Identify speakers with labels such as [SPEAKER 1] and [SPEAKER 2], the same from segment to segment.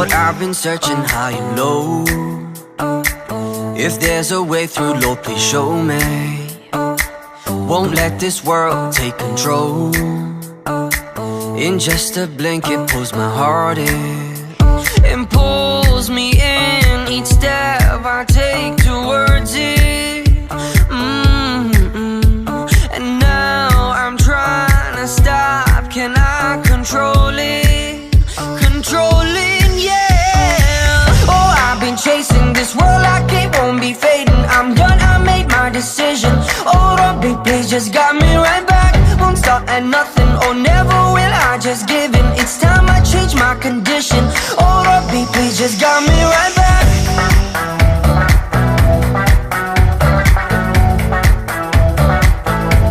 [SPEAKER 1] Lord, I've been searching high and low. If there's a way through, Lord, please show me. Won't let this world take control. In just a blink it pulls my heart in, and pulls me in each step I take towards it. And now I'm trying to stop. Can I control it? Control it, yeah. Oh, I've been chasing this world like it won't be fading. I'm done, I made my decision. Oh, the big place just got me right back. Won't stop at nothing, oh never will I just give in. It's time I change my condition. Oh, the big place just got me right back.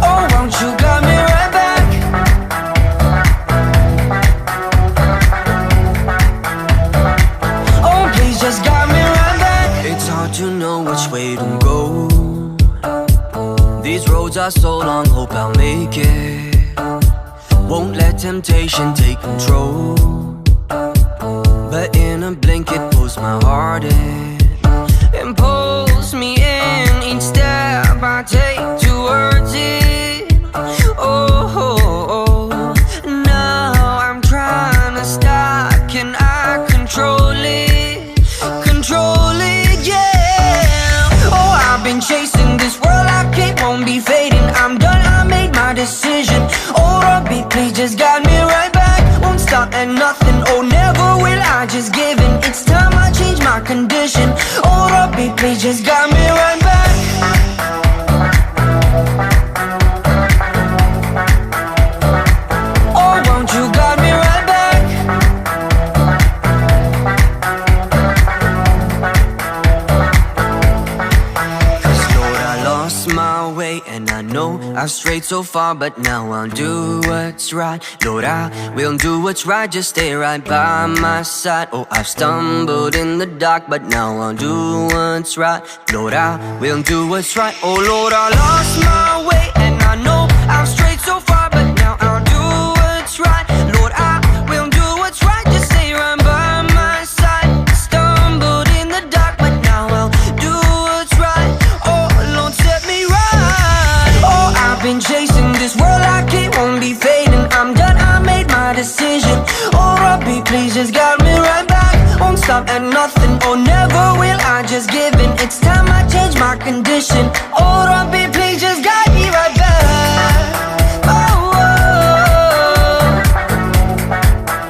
[SPEAKER 1] Oh, won't you got me right back. Oh, please just got me right back. It's hard to know which way to go. These roads are so long, hope I'll make it. Won't let temptation take control, but in a blink it pulls my heart in, and pulls me in each step I take towards it. Oh, now I'm trying to stop. Can I control it? Control it, yeah. Oh, I've been chasing this world like it won't be fading. I'm done, I made my decision. Oh, the beat please just got me right back. Won't stop at nothing, oh never will I just give in. It's time I change my condition. Oh, the beat please just got me right back. Oh, won't you got me right back. My way, and I know I've strayed so far, but now I'll do what's right. Lord, I will do what's right, just stay right by my side. Oh, I've stumbled in the dark, but now I'll do what's right. Lord, I will do what's right. Oh Lord, I lost my way, and I know I've strayed so far, but now I'll do what's right. Lord, I will do what's right, just stay right by my side. Stumbled in the dark, but now I'll do what's right. Oh Lord, set me right. Oh, I've been chasing this world like it won't be fading. I'm done, I made my decision. Oh Rabbi, please just got me right back. Won't stop at nothing.